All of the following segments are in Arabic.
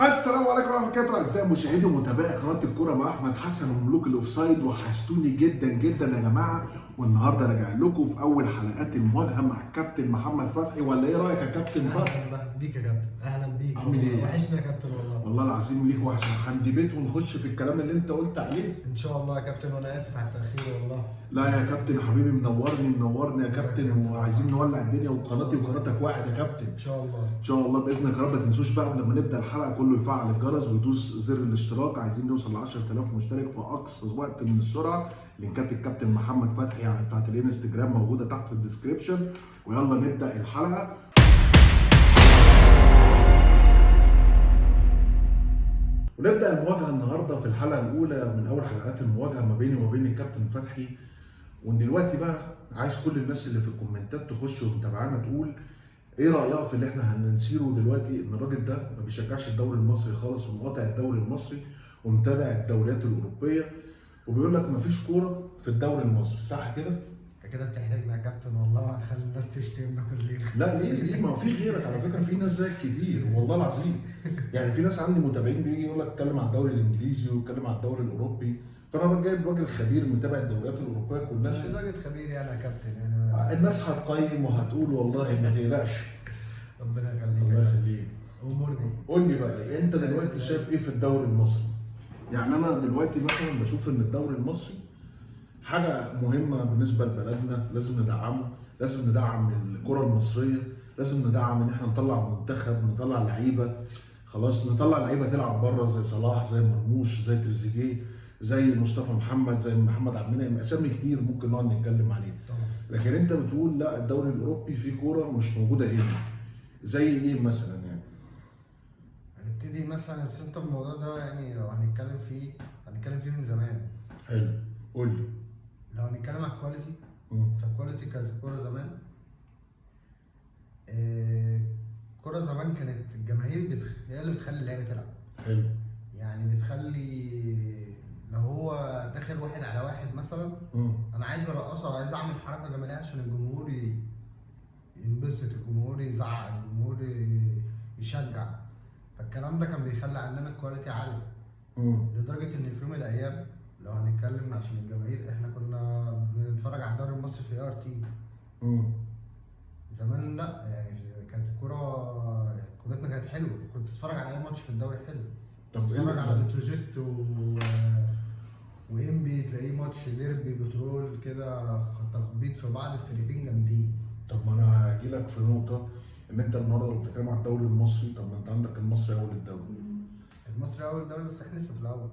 السلام عليكم ورحمه الله وبركاته. اعزائي مشاهدي ومتابعي قناه الكوره مع احمد حسن وملوك الاوفسايد، وحشتوني جدا جدا يا جماعه. والنهارده راجع لكم في اول حلقات المواجهه مع الكابتن محمد فتحي، ولا ايه رايك يا كابتن فتحي؟ اهلا بيك يا كابتن، اهلا بيك. عامل ايه؟ وحشنا يا كابتن والله. والله العظيم ليك وحشه. هندبت ونخش في الكلام اللي انت قلت عليه ان شاء الله يا كابتن، وانا اسف على التاخير والله. لا يا كابتن حبيبي، منورني يا كابتن، وعايزين نولع الدنيا، وقناتي وقناتك واحد يا كابتن. ان شاء الله ان شاء الله باذنك يا رب. ما تنسوش بقى قبل ما نبدا الحلقه كله يفعل الجرس ويدوس زر الاشتراك. عايزين نوصل ل 10000 مشترك في اقصى وقت من السرعه. لينكات الكابتن محمد فتحي يعني بتاعت الانستجرام موجوده تحت في الديسكربشن. ويلا نبدا الحلقه. ونبدا المواجهه النهارده في الحلقه الاولى من اول حلقات المواجهه ما بيني وما بين الكابتن فتحي. ودلوقتي بقى عايز كل الناس اللي في الكومنتات تخش ومتابعانا تقول ايه رايها في اللي احنا هننسيره دلوقتي. ان الراجل ده ما بيشجعش الدوري المصري خالص، ومقاطع الدوري المصري ومتابع الدوريات الاوروبيه، وبيقول لك ما فيش كوره في الدوري المصري، صح كده؟ انت كده بتحرجنا يا كابتن والله، وهتخلي الناس تشتمنا كلنا. لا ليه ما في غيرك على فكره، في ناس زيك كتير والله العظيم. يعني في ناس عندي متابعين بيجي يقول لك اتكلم على الدوري الانجليزي واتكلم على الدوري الاوروبي. فانا جايب راجل خبير متابع الدوريات الاوروبيه مش كلها. راجل خبير يعني يا كابتن يعني. الناس هتقيم وهتقول والله ما تقلقش. ربنا يخليك. الله يخليك. امورني. قول لي بقى انت دلوقتي شايف ايه في الدوري المصري؟ يعني انا دلوقتي مثلا بشوف ان الدوري المصري حاجه مهمه بالنسبه لبلدنا، لازم ندعمه، لازم ندعم الكره المصريه، لازم ندعم ان احنا نطلع منتخب، نطلع لعيبه. خلاص نطلع لعيبه تلعب بره زي صلاح، زي مرموش، زي تريزيجيه، زي مصطفى محمد، زي محمد عبد المنعم. اسامي كتير ممكن نقعد نتكلم عليه. طبعا. لكن انت بتقول لا الدوري الاوروبي فيه كوره مش موجوده هنا. زي ايه مثلا يعني؟ هنبتدي مثلا انت الموضوع ده، يعني لو هنتكلم فيه من زمان. حلو، قول لي. لو هنتكلم على الكواليتي، فالكواليتي كانت الكوره زمان. الكوره زمان كانت الجماهير هي اللي بتخلي اللعيبه تلعب. حلو. يعني بتخلي لو هو داخل واحد على واحد مثلا، انا عايز ارقصه او عايز اعمل حركه جماليه عشان الجمهور ينبسط، الجمهور يزعق، الجمهور يشجع. فالكلام ده كان بيخلي عندنا الكواليتي عاليه. لدرجه ان في يوم من الايام لو هنتكلم عشان الجماهير، احنا كنا بنتفرج على الدوري المصري في ART. زمان لا، يعني كانت كورتنا كانت حلوه، كنت تتفرج على اي ماتش في الدوري حلو. طب تتفرج على بتروجيت وانبي، تلاقيه ماتش ديربي بترول كده، تخبيط في بعض، الفريقين جامدين. طب ما انا هاجي لك في نقطه، ان انت النهارده لو بتتكلم على الدوري المصري، طب ما انت عندك المصري اول الدوري. المصري اول الدوري، بس احنا لسه في الاول.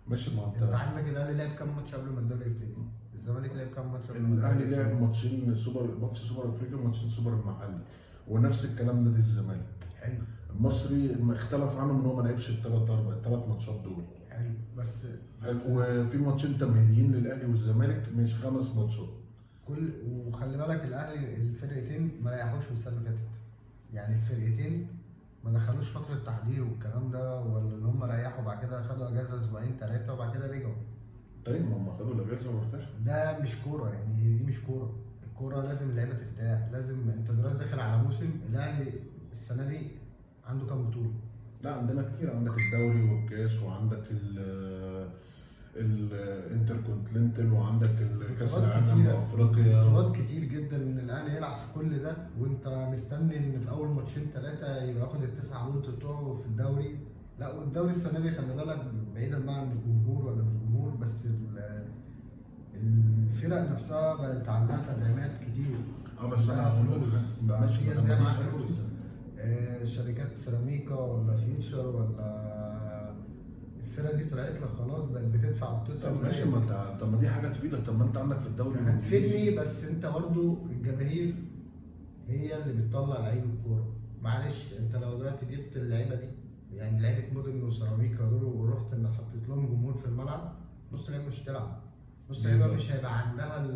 ماشي، ما انت عندك الاهلي لعب كام ماتش قبل ما الدوري يبتدي؟ الزمالك لعب كام ماتش قبل ما الاهلي لعب ماتشين سوبر، ماتش سوبر افريقيا وماتشين سوبر المحلي، ونفس الكلام نادي الزمالك. حلو. المصري ما اختلف عنه ان هو ما لعبش الثلاث ماتشات دول. حلو بس وفي ماتشين تمهيديين للاهلي والزمالك، مش 5 ماتشات. وخلي بالك الاهلي الفرقتين ما ريحوش في السنه اللي فاتت. يعني الفرقتين ما دخلوش فتره تحضير والكلام ده، ولا ان هم ريحوا بعد كده خدوا اجازه اسبوعين ثلاثه وبعد كده رجعوا. طيب ما هم خدوا الاجازه وارتاحوا. ده مش كوره، يعني هي دي مش كوره. الكوره لازم اللعيبه ترتاح، لازم انت دلوقتي داخل على موسم. الاهلي السنه دي عنده كام بطوله؟ لا عندنا كتير، عندك الدوري والكاس، وعندك الانتركونتيننتال، وعندك كاس العالم وافريقيا. بطولات كتير جدا ان الاهلي يلعب في كل ده، وانت مستني ان في اول ماتشين ثلاثه يبقى ياخد التسعه بونت بتوعه في الدوري. لا، والدوري السنه دي خلي بالك، بعيدا بقى عن الجمهور ولا مش جمهور، بس الفرق نفسها بقت عندها تدعيمات كتير. بس انا هقول لك بقى ماشي، في ما انديه معاها دام فلوس. شركات سيراميكا ولا فيوتشر ولا الفرقه دي طلعت لك خلاص، بقت بتدفع وبتصرف. طب ماشي، ما انت طب ما دي حاجه تفيدك. طب ما انت عندك في الدوري هتفيدني، بس انت برضو الجماهير هي اللي بتطلع لعيب الكوره. معلش، انت لو دلوقتي جبت اللعيبه دي، يعني لعيبه مودرن وسيراميكا دول، ورحت ان حطيت لهم جمهور في الملعب، نص اللعيبه مش هتلعب. نص اللعيبه مش هيبقى عندها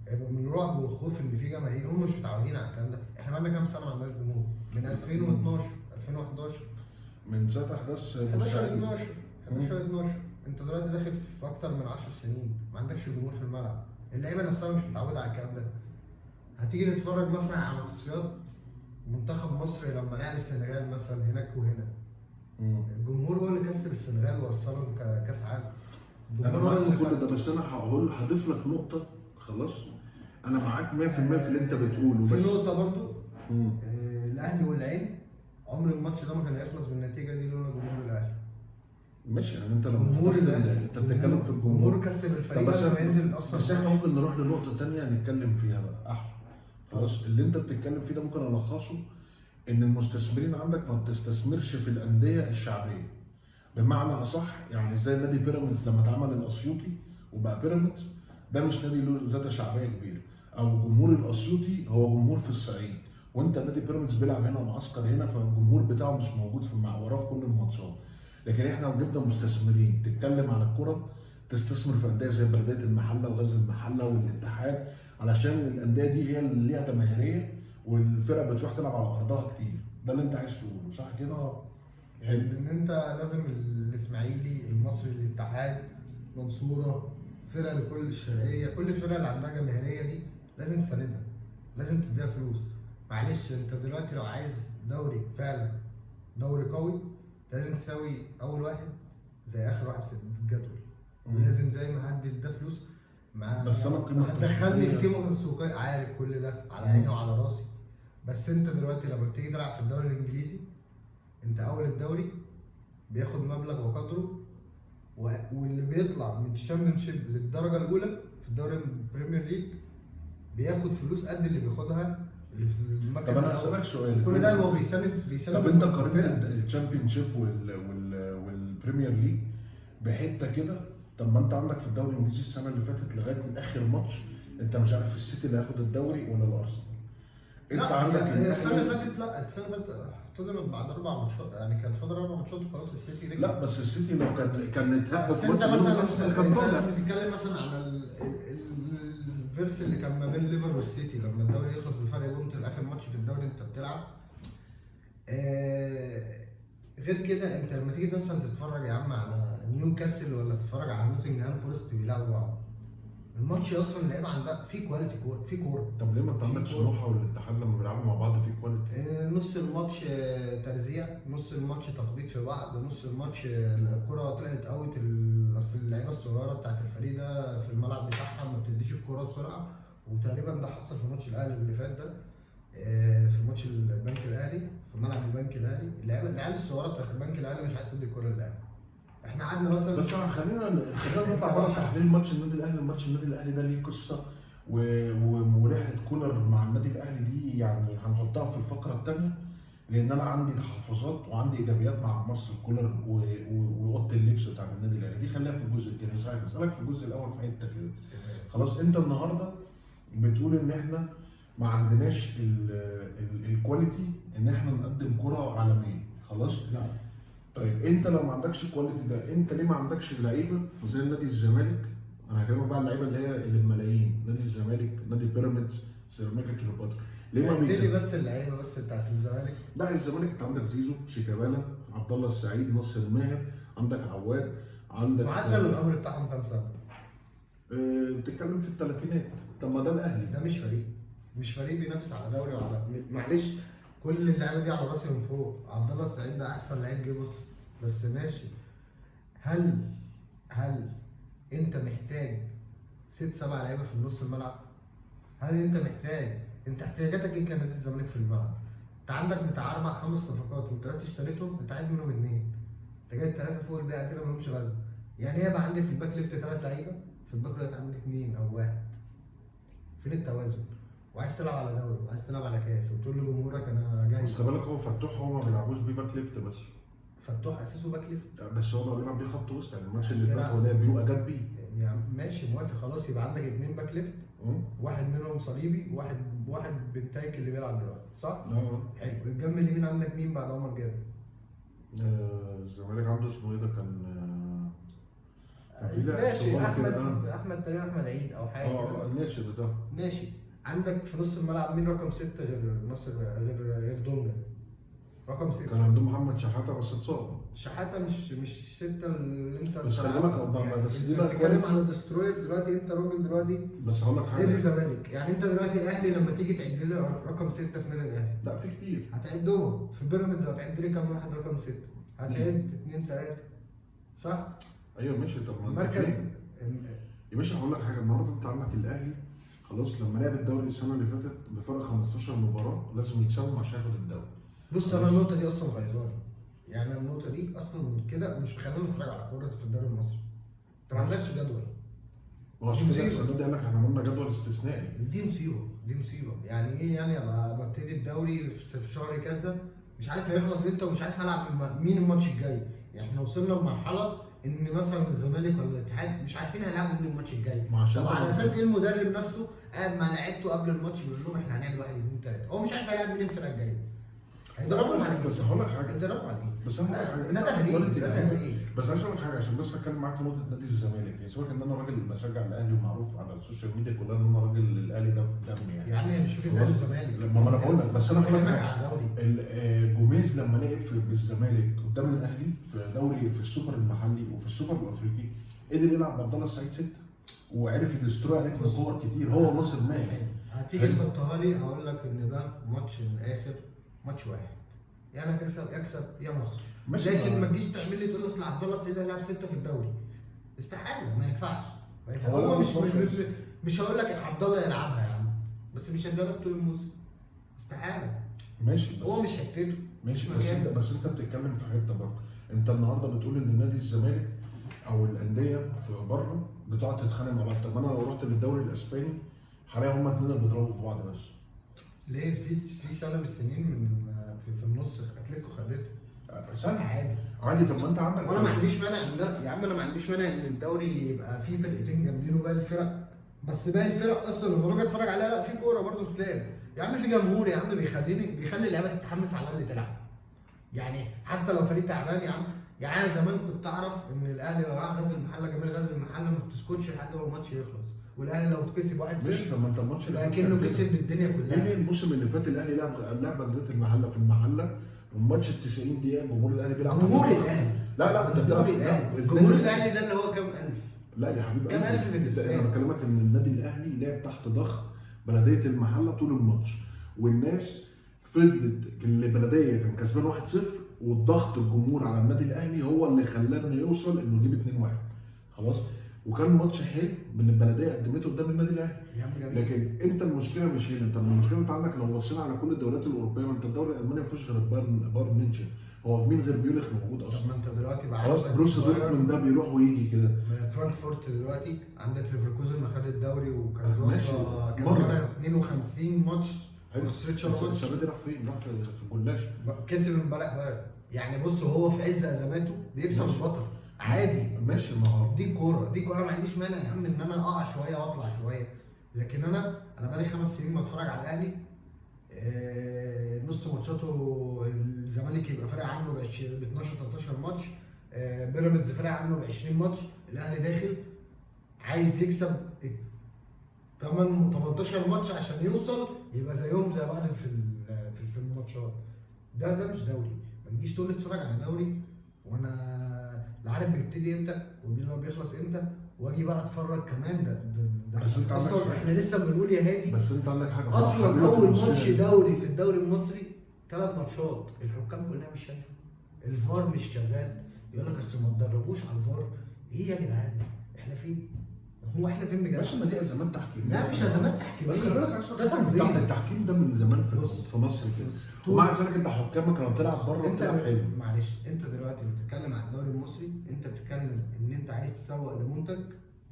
هيبقى من الرعب والخوف ان في جماهير. هم مش متعودين على الكلام ده. احنا بقالنا كام سنه ما عندناش جمهور؟ من 2012 2011، من ساعه احداث 11 12. انت دلوقتي داخل في اكتر من 10 سنين ما عندكش جمهور في الملعب. اللعيبه نفسها مش متعوده على الكلام ده. هتيجي تتفرج مثلا على تصفيات منتخب مصر لما لعب السنغال مثلا هناك وهنا، السنغال وصلهم كاس عالم. انا معاك في كل ده، بس انا هضيف لك نقطه. خلاص انا معاك 100% في اللي انت بتقوله، بس في نقطه برضو الاهلي والعين عمر الماتش ده ما كان هيخلص بالنتيجه دي لولا جمهور الاهلي. ماشي يعني انت لما جمهور فتحت الاهلي انت بتتكلم في الجمهور كسب الفريق بس قبل ما ينزل اصلا. بس احنا ممكن نروح لنقطه ثانيه نتكلم فيها بقى احلى. خلاص اللي انت بتتكلم فيه ده ممكن الخصه ان المستثمرين عندك ما بتستثمرش في الانديه الشعبيه. بمعنى اصح يعني زي نادي بيراميدز لما اتعمل الاسيوطي وبقى بيراميدز، ده مش نادي له ذات شعبيه كبيره، او جمهور الاسيوطي هو جمهور في الصعيد، وانت نادي بيراميدز بيلعب هنا ومعسكر هنا، فالجمهور بتاعه مش موجود في وراه في كل الماتشات. لكن احنا لو جبنا مستثمرين تتكلم عن الكره، تستثمر في انديه زي بلديه المحله وغزل المحله والاتحاد، علشان الانديه دي هي اللي ليها جماهيريه والفرق بتروح تلعب على ارضها كتير. ده اللي انت عايز تقوله صح كده؟ يعني ان انت لازم الاسماعيلي، المصري، الاتحاد، منصوره، فرقه لكل الشرقيه، كل الفرق اللي عندها جماهيريه دي لازم تساندها، لازم تديها فلوس. معلش انت دلوقتي لو عايز دوري فعلا دوري قوي لازم تساوي اول واحد زي اخر واحد في الجدول، ولازم زي ما هدي ده فلوس مع بس انا قيمه هتدخلني في قيمه تسويقيه. عارف كل ده على عيني وعلى راسي، بس انت دلوقتي لما بتيجي تلعب في الدوري الانجليزي انت اول الدوري بياخد مبلغ وقدره، واللي بيطلع من الشامبيونشيب للدرجه الاولى في الدوري البريمير ليج بياخد فلوس قد اللي بياخدها اللي في المركز طب انا الأول. هسألك سؤال، كل ده هو بيساند طب انت قارنت الشامبيونشيب والبريمير ليج بحته كده؟ طب ما انت عندك في الدوري الانجليزي السنه اللي فاتت لغايه من اخر ماتش انت مش عارف السيتي اللي هياخد الدوري ولا الارسنال. انت عندك السنه اللي فاتت، لا السنه اللي فاتت احتضنت بعد 4 ماتشات، يعني كان فاضل 4 ماتشات وخلاص السيتي رجع. لا بس السيتي لو كان اتهدف بس انت ماتش مثلا كان طالع. بتتكلم مثلا على الفيرس اللي كان ما بين ليفر والسيتي لما الدوري يخلص بفرق بونت لاخر ماتش في الدوري انت بتلعب. غير كده انت لما تيجي مثلا تتفرج يا عم على نيوكاسل ولا تتفرج على نوتنجهام فورست بيلعبوا بعض، الماتش اصلا اللعيبه عندها في كواليتي كوره، في كوره. طب ليه ما انت عندك سموحه والاتحاد لما بيلعبوا مع بعض في كواليتي؟ نص الماتش ترزيع، نص الماتش تخبيط في بعض، نص الماتش الكره طلعت اوت. اصل اللعيبه الصغيره بتاعت الفريق ده في الملعب بتاعها ما بتديش الكره بسرعه، وتقريبا ده حصل في ماتش الاهلي اللي فات ده، في ماتش البنك الاهلي في ملعب البنك الاهلي. العيال الصغيره بتاعت البنك الاهلي مش عايز تدي الكره للاعب. احنا قعدنا مثلا بس خلينا نطلع بره تحليل ماتش النادي الاهلي. ماتش النادي الاهلي ده ليه قصه ورحله كولر مع النادي الاهلي دي يعني هنحطها في الفقره الثانيه، لان انا عندي تحفظات وعندي ايجابيات مع مارسيل كولر واوضه اللبس بتاع النادي الاهلي دي خليها في الجزء الثاني. بس عايز اسالك في الجزء الاول في حته كده. خلاص انت النهارده بتقول ان احنا ما عندناش الكواليتي ان احنا نقدم كره عالميه. خلاص لا. طيب انت لو ما عندكش الكواليتي ده انت ليه ما عندكش اللعيبه زي نادي الزمالك؟ انا هكلمك بقى اللعيبه اللي هي اللي بملايين، نادي الزمالك، نادي بيراميدز، سيراميكا كليوباترا. ليه ما بيجي بس اللعيبه بس بتاعت الزمالك؟ لا الزمالك انت عندك زيزو، شيكابالا، عبد الله السعيد، ناصر ماهر، عندك عواد، عندك معدل العمر بتاعهم كام سنه؟ بتتكلم في الثلاثينات. طب ما ده الاهلي، ده مش فريق بينافس على دوري وعلى معلش كل اللعيبه دي على راسي من فوق. عبد الله السعيد ده احسن لعيب جه بص، بس ماشي. هل انت محتاج 6-7 لعيبه في نص الملعب؟ هل انت محتاج؟ انت احتياجاتك ايه كنادي الزمالك في الملعب؟ انت عندك بتاع 4-5 صفقات انت رحت اشتريتهم، انت عايز منهم 2، انت جايب 3 فوق الباقي كده مالهمش لازمه. يعني هيبقى عندي في الباك ليفت 3 لعيبه، في الباك رايت عندي 2 أو 1. فين التوازن؟ وعايز تلعب على دوري وعايز تلعب على كاس وتقول لجمهورك انا جاي. بس خلي بالك هو فتوح هو ما بيلعبوش بيه باك ليفت بس. فتوح اساسه باك ليفت. بس هو بقى بيلعب بيه خط وسط، يعني الماتش اللي فات هو لعب بيه واجاب بيه. يعني ماشي موافق خلاص، يبقى عندك 2 باك ليفت، واحد منهم صليبي، واحد بنتايك اللي بيلعب دلوقتي صح؟ حلو. الجنب اليمين عندك مين بعد عمر جابر؟ الزمالك عنده اسمه ايه ده كان في لاعب ماشي صغير احمد كده احمد تقريبا احمد عيد او حاجه كده. ماشي ده ماشي. عندك في نص الملعب مين رقم 6 غير نصر غير دونجا؟ رقم 6 كان عندهم محمد شحاته بس اتصاب. شحاته مش 6 اللي انت بس خلي بالك بس دي بقى بتتكلم على دستروير دلوقتي. انت راجل دلوقتي بس هقول لك حاجه، نادي الزمالك، يعني انت دلوقتي الاهلي لما تيجي تعد لي رقم 6 في نادي الاهلي لا في كتير هتعدهم. في بيراميدز هتعد لي كام واحد رقم 6؟ هتعد 2 3 صح؟ ايوه ماشي. طب ما انت المركز فين؟ يا باشا هقول لك حاجه، النهارده انت عندك الاهلي خلاص لما لعب الدوري السنه اللي فاتت بفرق 15 مباراه لازم يكسبهم عشان ياخد الدوري. بص انا النقطه دي اصلا غيظاني، يعني النقطه دي اصلا كده مش مخليني اتفرج على كوره في الدوري المصري. انت ما عندكش جدول. وعشان كده مصيبة. السنه دي قال لك احنا عملنا جدول استثنائي. دي مصيبه، دي مصيبه. يعني ايه يعني ابقى ببتدي الدوري في شهر كذا، مش عارف هيخلص امتى ومش عارف هلعب مين الماتش الجاي. يعني احنا وصلنا لمرحله ان مثلا الزمالك ولا الاتحاد مش عارفين هيلعبوا مين الماتش الجاي. ما عشان طب على كده اساس ايه المدرب نفسه قاعد مع لعيبته قبل الماتش بيقول لهم احنا هنعمل 1 2 3، هو مش عارف هيلعب مين الفرقه الجايه. هيضربوا على بس هقول لك حاجه، هيضربوا على ايه؟ بس انا هقول لك حاجه، ده انت تهريج، كواليتي ده لعيبة. تهريج. بس عايز اقول لك حاجه عشان بس اتكلم معاك في نقطه نادي الزمالك، يعني سيبك ان انا راجل بشجع الاهلي ومعروف على السوشيال ميديا كلها ان انا راجل الاهلي ده في دمي يعني. يا عم مش فكره نادي الزمالك. ما انا بقول لك، بس انا بقول لك بكلمك حاجه، على الدوري. جوميز لما لعب بالزمالك قدام الاهلي في دوري في السوبر المحلي وفي السوبر الافريقي قدر يلعب عبد الله السعيد 6 وعرف يدستروي عليك من كور كتير، هو ناصر ماهر. هتيجي تحطها لي هقول لك ان ده ماتش من الاخر، ماتش واحد. يعني اكسب يا ما اخسر. ماشي. لكن ما تجيش تعمل لي تقول لي اصل عبد الله السعيد هيلعب 6 في الدوري. استحاله، ما ينفعش. هو مش هقول لك عبد الله يلعبها يا عم، بس مش هيدرب طول الموسم. استحاله. ماشي بس هو مش حتته. ماشي مش بس مكانه. انت بتتكلم في حته برضه. انت النهارده بتقول ان نادي الزمالك او الانديه في بره بتقعد تتخانق مع بعض. طب انا لو رحت للدوري الاسباني هلاقي هما اتنين اللي بيضربوا في بعض بس. ليه في سنه من السنين في النص اتلتيكو خدتها. سنة عادي. عادي. طب ما انت عندك وانا ما عنديش مانع ان يا عم انا ما عنديش مانع ان الدوري يبقى فيه فرقتين جامدين وباقي الفرق، بس باقي الفرق اصلا لما باجي اتفرج عليها لا في كوره برضه بتتلعب. يا عم في جمهور يا عم بيخلي اللعيبه تتحمس على اللي تلعب. يعني حتى لو فريق تعبان يا عم، يعني انا زمان كنت اعرف ان الاهلي لو راح غزل المحله جماهير غزل المحله ما بتسكتش لحد ما الماتش يخلص، والاهلي لو كسب 1-0 ماشي. طب ما انت الماتش اللي فات كأنه كان كده. كسب الدنيا كلها. ليه الموسم اللي فات الاهلي لعب بلديه المحله في المحله الماتش ال 90 دقيقه جمهور الاهلي بيلعب. جمهور الاهلي. لا انت جمهور بتلعب. الاهلي. جمهور الاهلي ده اللي هو كام الف؟ لا يا حبيبي كام ألف بالنسبة لي؟ انا بكلمك ان النادي الاهلي لعب تحت ضغط بلديه المحله طول الماتش، والناس فضلت البلديه كان كسبان 1-0 والضغط الجمهور على النادي الاهلي هو اللي خلاه انه يوصل انه يجيب 2-1 خلاص. وكان ماتش حلو من البلديه قدمته قدام النادي الاهلي. لكن انت المشكله مش هنا، انت المشكله انت عندك لو بصينا على كل الدوريات الاوروبيه، ما انت الدوري الالماني ما فيهوش غير بايرن ميونخ، هو مين غير بيولخ موجود طب اصلا؟ ما انت دلوقتي بقى خلاص بروسيا دورتموند ده بيروح ويجي كده. فرانكفورت دلوقتي عندك ليفركوزن ما خد الدوري وكانت ماشي. واصله كسبانه 52 ماتش ما خسرتش ولا بس ماتش. السنه دي راح فين؟ راح في الجلاش. كسب امبارح بايرن. يعني بص هو في عز ازماته بيكسب ماشي. البطل عادي. ماشي. ما هو دي كوره ما عنديش مانع يا عم ان انا اقع شويه واطلع شويه. لكن انا بقالي 5 سنين بتفرج على الاهلي. نص ماتشاته الزمالك يبقى فارق عنه ب 12 13 ماتش، بيراميدز فارق عنه ب 20 ماتش، الاهلي داخل عايز يكسب 18 ماتش عشان يوصل يبقى زيهم زي بعض في الماتشات. ده مش دوري. ما تجيش تقول لي اتفرج على دوري وانا لا عارف بيبتدي امتى وبيخلص امتى واجي بقى اتفرج كمان. ده بس انت عندك اصلا احنا لسه بنقول يا هادي. بس انت عندك حاجه اصلا اول ماتش دوري في الدوري المصري 3 ماتشات الحكام كلها مش شايفه، الفار مش شغال، يقول لك اصل ما تدربوش على الفار. ايه يا جدعان احنا فين؟ هو احنا فين بجد؟ ماشي. ما دي ازمات تحكيميه. لا مش ازمات تحكيميه. بس خلي بالك ده تنظيم. التحكيم ده من زمان بص. في مصر كده، ومع ذلك انت حكامك لما بتلعب بره انت بتلعب حلو. معلش انت دلوقتي بتتكلم عن الدوري المصري، انت بتتكلم ان انت عايز تسوق لمنتج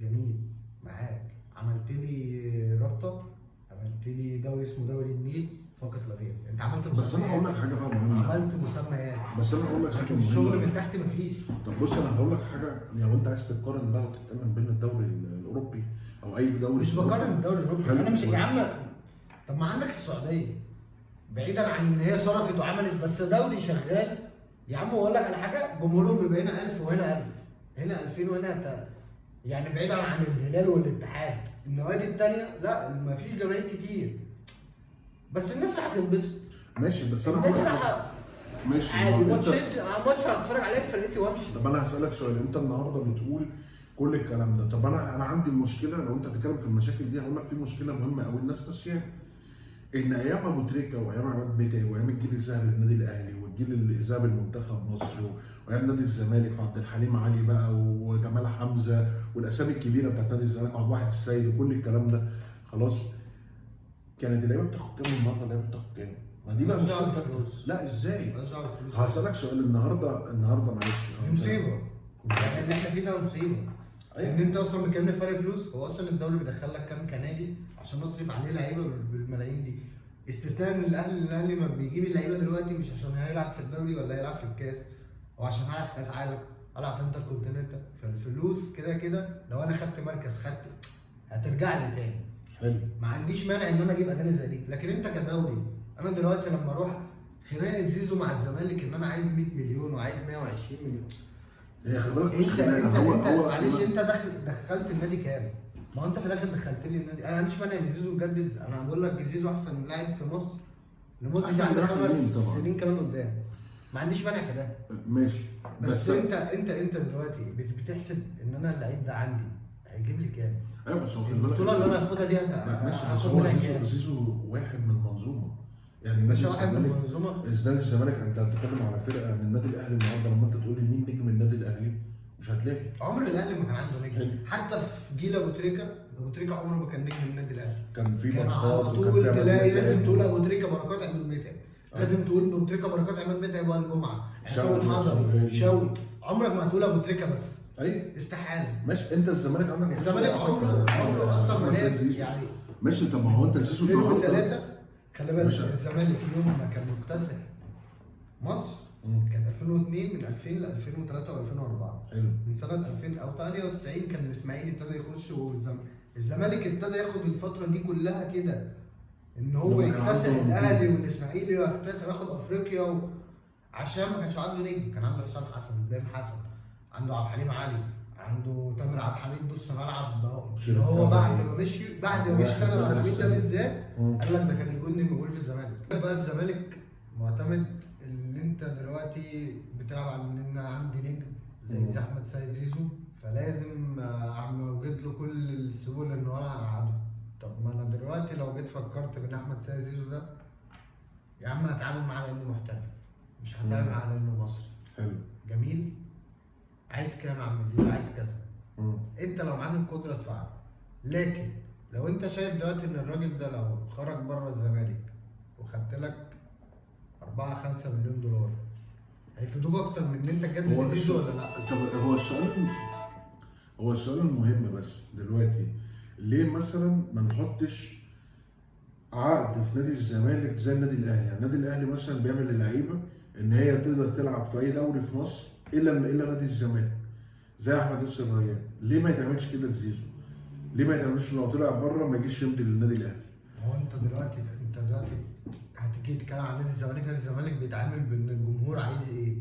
جميل معاك، عملت لي رابطه، عملت لي دوري اسمه دوري النيل فقط لا غير. انت عملت مسميات. بس انا هقول لك حاجه بقى مهمه. عملت مسميات. بس انا هقول لك حاجه لكن مهمه. الشغل من تحت مفيش. طب بص انا هقول لك حاجه، لو انت عايز تقارن بقى وتتكلم بين الدوري الاوروبي او اي دوري مش بقارن الدوري الاوروبي. حلو. انا مش يا عم. طب ما عندك السعوديه بعيدا عن ان هي صرفت وعملت بس دوري شغال يا عم. واقول لك على حاجه، جمهورهم بيبقى هنا 1000 وهنا 1000، هنا 2000 وهنا يعني بعيدا عن الهلال والاتحاد. النوادي الثانيه لا ما فيش جماهير كتير بس الناس راح تنبسط. ماشي. بس انا الناس هقول لك راح ماشي. عادي. ما هو انت ماتش هتفرج عليه في فرقتي وامشي. طب انا هسالك سؤال، انت النهارده بتقول كل الكلام ده، طب انا عندي مشكله. لو انت بتتكلم في المشاكل دي هقول لك في مشكله مهمه قوي الناس ناسياها، ان ايام ابو تريكه وايام عماد متعب وايام الجيل الذهبي للنادي الاهلي والجيل اللي ذهب المنتخب مصر وايام نادي الزمالك في عبد الحليم علي بقى وجمال حمزه والاسامي الكبيره بتاعت نادي الزمالك وعبد الواحد السيد وكل الكلام ده، خلاص كانت اللعيبه بتاخد كام النهارده؟ اللعيبه بتاخد كام؟ ما دي بقى مالهاش دعوة مشكله. بالفلوس. لا ازاي؟ مالهاش دعوة بالفلوس. هسألك سؤال النهارده معلش دي مصيبه، يعني اللي احنا فيه ده مصيبه. أيوة. ان انت اصلا بتكلم فرق فلوس، هو اصلا الدوري بيدخل لك كام كنادي عشان نصرف عليه لعيبه بالملايين دي، استثناء ان الاهلي ما بيجيب اللعيبه دلوقتي مش عشان هيلعب في الدوري ولا هيلعب في الكاس، هو عشان هيلعب في كاس عالم، هيلعب في انتر كونتيننتال، فالفلوس كده كده لو انا خدت مركز هترجع لي تاني. حلو. ما عنديش مانع ان انا اجيب اجانب زي دي، لكن انت كدوري انا دلوقتي لما اروح خناقه زيزو مع الزمالك ان انا عايز 100 مليون وعايز 120 مليون، هي خلي بالك مش انت خناقه، هو معلش انت دخلت النادي كام؟ ما هو انت في الاخر دخلت لي النادي، انا ما عنديش مانع ان زيزو يجدد، انا بقول لك زيزو احسن لاعب في مصر لمده أحسن يعني لاعب 5 طبعاً. سنين كمان قدام، ما عنديش مانع في ده. ماشي بس انت دلوقتي بتحسب ان انا اللعيب ده عندي هيجيب لي كام؟ ايوه بس هو خلي بالك البطوله اللي انا هاخدها دي ماشي، بس هاخد هو منها زيزو كام؟ زيزو واحد من منظومه، يعني مش نادي واحد من الزمالك المنظومه. نادي الزمالك انت بتتكلم على فرقه من النادي الاهلي النهارده، لما انت تقول لي مين نجم النادي الاهلي مش هتلاقي. عمر الاهلي ما كان عنده حلو. نجم، حتى في جيل ابو تريكه عمره ما كان نجم النادي الاهلي. كان في كان بركات على وكان طول في عماد تلاقي متعب لازم تقول ابو تريكه بركات عماد متعب، لازم تقول ابو تريكه بركات عماد متعب وائل جمعه، حسام شوقي، الحضري، شوقي، عمرك ما هتقول ابو تريكه بس، ايوه استحاله. ماشي. انت الزمالك عندك الزمالك عمره اصلا ما لعب يعني ماشي. طب ما هو انت زيزو 2003 خلي بالك مش- الزمالك يوم ما كان مكتسح مصر مم. كان 2002 من 2000 ل 2003 و2004. حلو. من سنه 2000 او 98 كان الاسماعيلي ابتدى يخش والزمالك ابتدى ياخد الفتره دي كلها كده ان هو لما كان يكتسح عنده الاهلي والاسماعيلي ويكتسح وياخد افريقيا عشان ما كانش عنده نجم، كان عنده حسام حسن، ابراهيم حسن، عنده عبد الحليم علي، عنده تامر عبد الحميد نص ملعب شيل هو التاني. بعد ما مشي تامر عبد الحميد ده بالذات مم. قال لك ده كان الجندي الموجود في الزمالك. بقى الزمالك معتمد ان انت دلوقتي بتلعب على ان انا عندي نجم زي احمد سيد زيزو، فلازم اوجد له كل السبل ان انا اقعده. طب ما انا دلوقتي لو جيت فكرت بان احمد سيد زيزو ده يا عم هتعامل معاه على انه محترف، مش هتعامل معاه على انه مصري. حلو. جميل. عايز كام يا عم زيزو؟ عايز كذا. مم. انت لو معاك القدره ادفعها، لكن لو انت شايف دلوقتي ان الراجل ده لو خرج بره الزمالك وخدت لك 4-5 مليون دولار هيفيدوك اكتر من ان انت تجدد زيزو ولا لا؟ طب هو السؤال المهم بس دلوقتي، ليه مثلا ما نحطش عقد في نادي الزمالك زي النادي الاهلي؟ يعني النادي الاهلي مثلا بيعمل للعيبه ان هي تقدر تلعب في اي دوري في مصر الا نادي الزمالك زي احمد ياسر ريان. ليه ما يتعملش كده لزيزو؟ ليه ما يتعملش لو طلع بره ما يجيش يمضي للنادي الاهلي؟ هو انت دلوقتي هتيجي تتكلم عن نادي الزمالك، نادي الزمالك بيتعامل بان الجمهور عايز ايه؟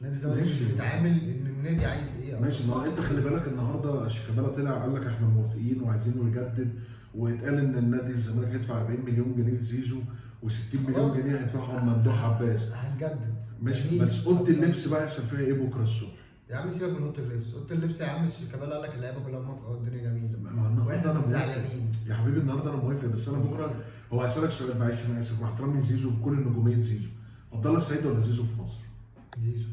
نادي الزمالك مش ماشي. بيتعامل ان النادي عايز ايه. ماشي. ما هو انت خلي بالك النهارده شيكابالا طلع قال لك احنا موافقين وعايزينه يجدد، واتقال ان النادي الزمالك هيدفع 40 مليون جنيه لزيزو و60 مليون خلاص. جنيه هيدفعهم ممدوح عباس. هتجدد. ماشي. جميل. بس اوضه اللبس بقى يحصل فيها ايه بكره الصبح؟ يا عم سيبك من اوضه اللبس، اوضه اللبس يا عم شيكابالا قال لك اللعيبه كلها موافقه والدنيا جميله. ما النهارده واحنا انا موافق زعلانين. يا حبيبي، النهارده انا موافق، بس انا بكره هو هسألك سؤال معلش انا اسف مع احترامي لزيزو بكل نجوميه زيزو، عبد الله السعيد ولا زيزو في مصر؟ زيزو.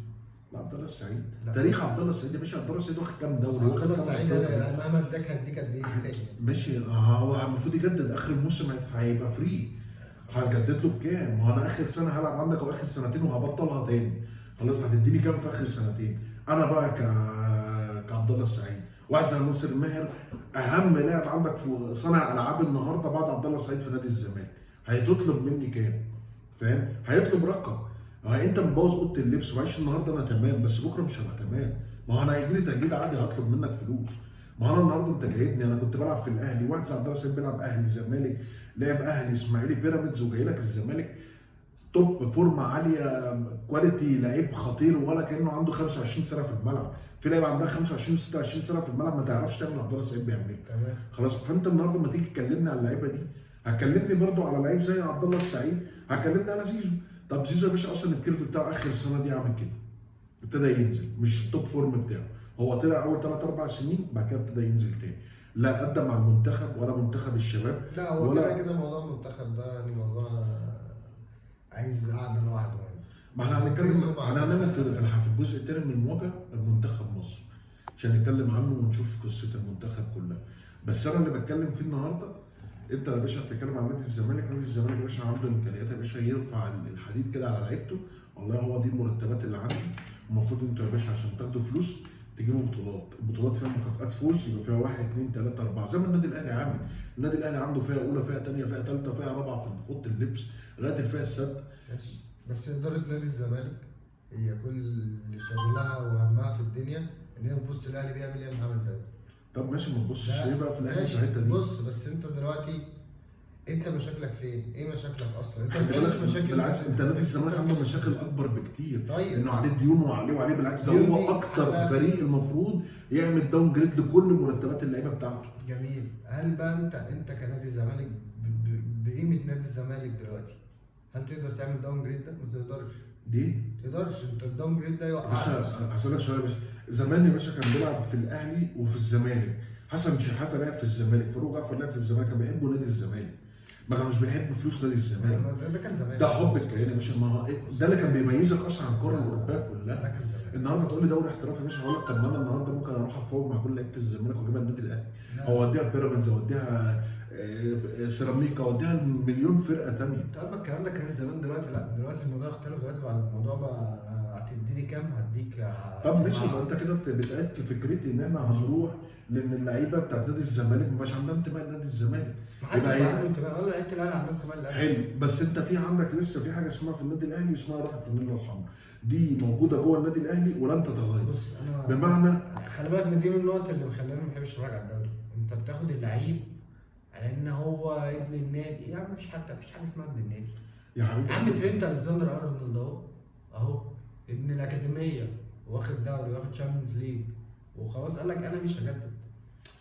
لا عبد الله السعيد. لا. تاريخ عبد الله السعيد يا باشا، عبد الله السعيد واخد كام دوري؟ واخد عبد كام الله السعيد افريقيا؟ مهما اداك هديك قد ايه تاني؟ ماشي. هو المفروض يجدد اخر الموسم، هيبقى فري. هتجدد له بكام؟ ما هو انا اخر سنه هلعب عندك او اخر سنتين وهبطلها تاني، خلاص هتديني كام في اخر سنتين؟ انا بقى كعبد الله السعيد، واحد زي ناصر ماهر اهم لاعب عندك في صانع العاب النهارده بعد عبد الله السعيد في نادي الزمالك، هيتطلب مني كام؟ فاهم؟ هيطلب رقم. انت مبوظ اوضه اللبس. معلش النهارده انا تمام بس بكره مش هبقى تمام. ما هو انا هيجي لي تجديد عادي هطلب منك فلوس. ما هو انا النهارده انت جايبني، انا كنت بلعب في الاهلي، واحد زي عبد الله السعيد بيلعب اهلي زمالك، لعب اهلي اسماعيلي بيراميدز، وجاي لك الزمالك توب فورمه عاليه كواليتي لعيب خطير ولا كانه عنده 25 سنه في الملعب. في لعيبه عندها 25 و26 سنه في الملعب ما تعرفش تعمل عبد الله السعيد بيعمله. تمام. خلاص. فانت النهارده لما تيجي تكلمني على اللعيبه دي هتكلمني برضو على لعيب زي عبد الله السعيد، هتكلمني على زيزو. طب زيزو يا باشا اصلا الكيرف بتاعه اخر السنه دي عامل كده، ابتدى ينزل، مش التوب فورم بتاعه. هو طلع اول 3-4 سنين بعد كده ابتدى ينزل تاني، لا قدم مع المنتخب ولا منتخب الشباب. لا هو ولا كده كده موضوع المنتخب ده يعني موضوع عايز قعده لوحده يعني. ما احنا هنتكلم، احنا هنعمل في الجزء الثاني من المواجهه المنتخب مصر عشان نتكلم عنه ونشوف قصه المنتخب كلها. بس انا اللي بتكلم فيه النهارده، انت يا باشا بتتكلم عن نادي الزمالك، نادي الزمالك يا باشا عنده امكانيات يا باشا يرفع الحديد كده على لعيبته. والله هو دي المرتبات اللي عندي، المفروض انتوا يا باشا عشان تاخدوا فلوس تجيبوا بطولات، البطولات فيها مكافآت فوز، يبقى فيها 1 2 3 4 زي ما النادي الاهلي عامل. النادي الاهلي عنده فئه اولى، فئه ثانيه، فئه ثالثه، فئه رابعه في اوضه اللبس لغايه الفئه السادسه. بس اداره نادي الزمالك هي كل شغلها وهمها في الدنيا ان هي تبص الاهلي بيعمل ايه عامل ازاي. طب ماشي، ما تبصش ليه بقى في الاهلي في ماشي، الحته دي؟ بص بس انت دلوقتي انت مشاكلك فين؟ ايه مشاكلك اصلا؟ انت خلي ما عندكش بالك، مشاكل. بالعكس انت نادي الزمالك عنده مشاكل اكبر بكتير. طيب انه عليه ديون وعليه بالعكس، ده ديون هو دي اكتر على- فريق المفروض يعمل داون جريد لكل مرتبات اللعيبه بتاعته. جميل. هل بقى انت كنادي الزمالك بقيمه نادي الزمالك دلوقتي هل تقدر تعمل داون جريد ده؟ ما تقدرش. دي ما تقدرش، انت الداون جريد ده يا يوقعك. باشا هسألك سؤال يا باشا، زمان يا باشا كان بيلعب في الاهلي وفي الزمالك، حسن شحاته لعب في الزمالك، فاروق جعفر لعب في الزمالك، كانوا بيحبوا نادي الزمالك، ما كانوش بيحبوا فلوس نادي الزمالك. ده كان زمان. ده حب الكيان يا باشا، ما هو ده اللي كان بيميزك اصلا عن الكره الاوروبيه ده كلها. كان زمان. النهارده تقول لي دوري احترافي يا باشا، هقول لك طب ما انا النهارده ممكن اروح افوق مع كل لعيبه الزمالك واجيبها النادي الاهلي، لا. او اوديها بيراميدز، اوديها سيراميكا، اوديها مليون فرقه ثانيه. طب الكلام ده كان زمان، دلوقتي لا، دلوقتي الموضوع اختلف، دلوقتي بقى الموضوع بقى هتديني كام هديك. طب ماشي، يبقى انت كده بتأكد فكرتي ان احنا هنروح لان اللعيبه بتاعت نادي الزمالك ما بقاش عندها انتماء لنادي الزمالك. محدش يبقى هي- عنده انتماء، ولا لعيبه الاهلي عندهم انتماء للاهلي. حلو، بس انت في عندك لسه في حاجه اسمها في النادي الاهلي اسمها روح الفانيلا الحمراء، دي موجوده جوه النادي الاهلي ولن تتغير. بص انا بمعنى خلي بالك من دي من النقط اللي مخليني ما بحبش اتفرج على الدوري. انت بتاخد اللعيب على ان هو ابن النادي. يا عم مفيش حاجه اسمها ابن النادي. يا حبيبي يا عم ترينت الكسندر ارنولد اهو ابن الاكاديميه، واخد دوري، واخد شامبيونز ليج، وخلاص قال لك انا مش هجدد.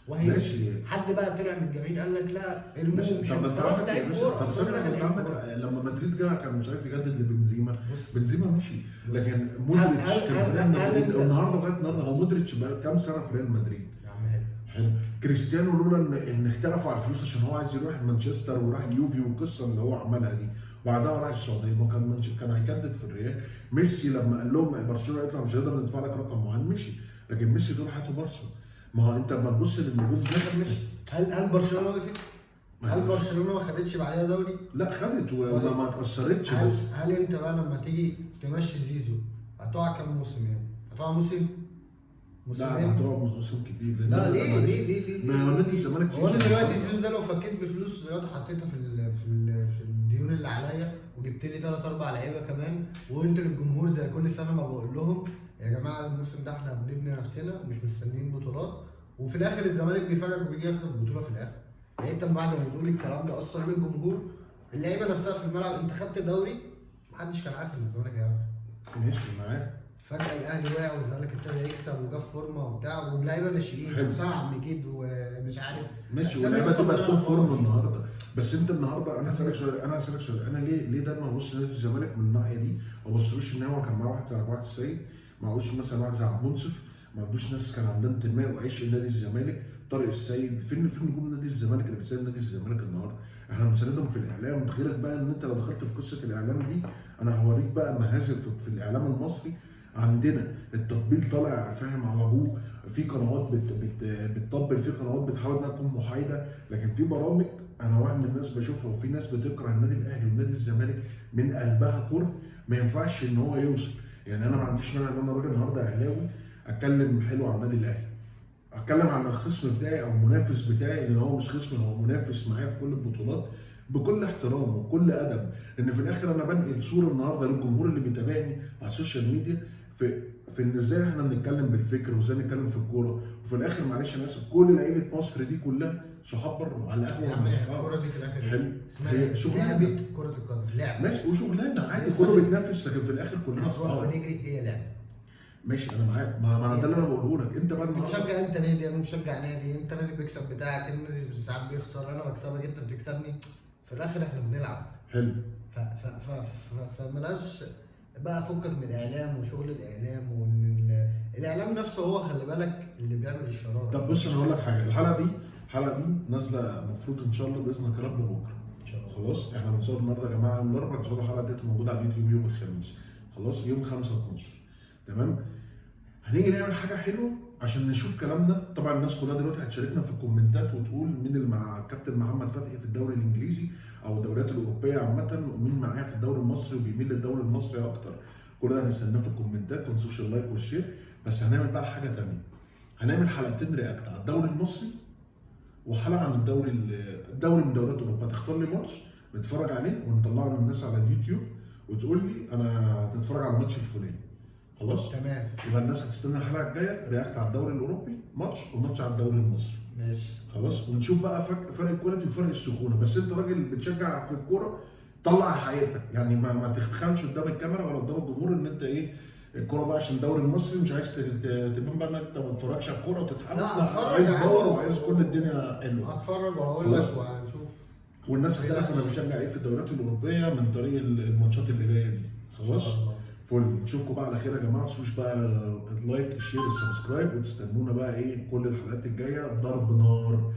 وهي ماشي. حد بقى طلع من الجماهير قال لك لا ماشي، مش طب ما انت خلاص عندك يا لعيب باشا، كوره. طب أصل ثانية، أنا انت لعيب عندك كورة. لما مدريد جه كان مش عايز يجدد لبنزيما، بص بنزيما مشي، لكن هل- مودريتش هل- كان في هل- ريال هل مدريد انت- النهارده لغايه النهارده، هو مودريتش بقى كام سنه في ريال مدريد. يا عم حلو. حلو، كريستيانو لولا ان اختلفوا على الفلوس عشان هو عايز يروح مانشستر وراح اليوفي والقصه اللي هو عملها دي، وبعدها راح السعوديه، ما كان هيجدد في الريال. ميسي لما قال لهم برشلونه يطلع مش هنقدر ندفع لك رقم معين مشي، لكن ميسي طول حياته بارسا. ما هو انت لما تبص للنجوم طب ماشي، هل برشلونه وقفت؟ هل برشلونه ما خدتش بعدها دوري؟ لا خدت وما اتاثرتش هل بس. هل انت بقى لما تيجي تمشي زيزو هتقع كام موسم يعني؟ هتقع موسم؟ لا انا هتقع موسم كتير لأن لا أنا ليه معلش. ليه ليه ليه؟ ما هو نادي الزمالك هو انا سيزون. دلوقتي زيزو ده لو فكيت بفلوس دلوقتي حطيتها في الديون اللي عليا، وجبت لي 3 4 لعيبه كمان، وقلت للجمهور زي كل سنه ما بقول لهم يا جماعه الموسم ده احنا بنبني نفسنا ومش مستنيين بطولات، وفي الاخر الزمالك بيفاجئك وبيجي ياخد البطوله في الاخر. يعني انت بعد ما بتقول الكلام ده اثر بالجمهور، اللعيبه نفسها في الملعب، انت خدت دوري محدش كان عارف ان الزمالك هيعرف. ماشي معاك. فجأة الأهلي وقع والزمالك ابتدى يكسب وجاب فورمه وبتاع، ولاعيبه ناشئين حلو. حسام عبد المجيد ومش عارف. ماشي، أسامي واللعيبه أصلاً تبقى ما توب فورم نعرفهاش. النهارده. بس انت النهارده انا هسالك سؤال، انا ليه دايما ابص لنادي الزمالك من الناحيه دي؟ ما ابصلوش ان هو كان معاه واحد زي عبد الواحد السيد، ما عندوش مثلا واحد زي عبد المنصف، ما عندوش ناس كان عندها انتماء وعيش نادي الزمالك، طارق السيد، فين نجوم نادي الزمالك اللي بتساند نادي الزمالك النهارده؟ احنا بنساندهم في الاعلام، غيرك بقى ان انت لو دخلت في قصه الاعلام دي انا هوريك بقى مهازل في الاعلام المصري. عندنا التطبيل طالع فاهم على ابوه، في قنوات بتطبل، في قنوات بتحاول انها تكون محايده، لكن في برامج انا واحد من الناس بشوفها، وفي ناس بتكره النادي الاهلي والنادي الزمالك من قلبها كره، ما ينفعش ان هو يوصل. يعني انا ما عنديش مانع ان انا راجل النهارده اهلاوي اتكلم حلو عن النادي الاهلي، اتكلم عن الخصم بتاعي او المنافس بتاعي، لان هو مش خصم هو منافس معايا في كل البطولات بكل احترام وبكل ادب، لان في الاخر انا بنقل صوره النهارده للجمهور اللي بيتابعني على السوشيال ميديا في ان ازاي احنا بنتكلم بالفكر وازاي نتكلم في الكوره، وفي الاخر معلش انا اسف كل لعيبه مصر دي كلها صحاب بره على يا القهوه عم مش الكوره دي في الاخر حلو. اسمها هي شغلانه لعبه كره القدم، لعبه ماشي، وشغلانه عادي كله بيتنافس، لكن في الاخر كلنا هنروح صحاب. ونجري، هي لعبه. ماشي انا معاك، ما ده اللي انا بقوله لك. انت بقى النهارده بتشجع انت نادي، انا مشجع نادي، انت نادي بيكسب بتاعك، النادي ساعات بيخسر، انا بكسبك انت بتكسبني، في الاخر احنا بنلعب. حلو. فملاش بقى فكك من الاعلام وشغل الاعلام، وان الاعلام نفسه هو خلي بالك اللي بيعمل الشراره. طب بص انا هقول لك حاجه، الحلقه دي نازله المفروض ان شاء الله باذنك يا رب بكره. ان شاء الله. خلاص احنا بنصور النهارده يا جماعه يوم الاربعاء، ان شاء الله الحلقه دي موجوده على اليوتيوب يوم الخميس. خلاص يوم 5/12. تمام. هنيجي نعمل حاجه حلوه عشان نشوف كلامنا. طبعا الناس كلها دلوقتي هتشاركنا في الكومنتات وتقول مين اللي مع كابتن محمد فتحي في الدوري الانجليزي او الدوريات الاوروبيه عامه، ومين معايا في الدوري المصري وبيميل للدوري المصري اكتر. كل ده هنستناه في الكومنتات، ما تنسوش اللايك والشير. بس هنعمل بقى حاجه ثانيه، هنعمل حلقتين رياكت على الدوري المصري وحلقه عن الدوري من دوريات اوروبا. تختار لي ماتش نتفرج عليه ونطلعه للناس على اليوتيوب وتقول لي انا هتتفرج على الماتش الفلاني. خلاص؟ تمام. يبقى الناس هتستنى الحلقه الجايه رياكت على الدوري الاوروبي ماتش وماتش على الدوري المصري. ماشي. خلاص، ونشوف بقى فرق الكواليتي وفرق السخونه. بس انت راجل بتشجع في الكوره، طلع حقيقتك يعني، ما تخنش قدام الكاميرا ولا قدام الجمهور ان انت ايه الكوره بقى عشان الدوري المصري مش عايز تبان بقى ان انت ما تتفرجش على الكوره وتتحمس. لا، هتفرج عايز عادي. باور وعايز كل الدنيا حلوه. هتفرج وهقول لك وهنشوف. والناس هتعرف انا بشجع ايه في الدوريات الاوروبيه من طريق الماتشات اللي جايه دي. خلاص؟ فل. نشوفكم بقى على خير يا جماعه. ما تنسوش بقى اللايك الشير السبسكرايب، وتستنونا بقى ايه كل الحلقات الجايه ضرب نار.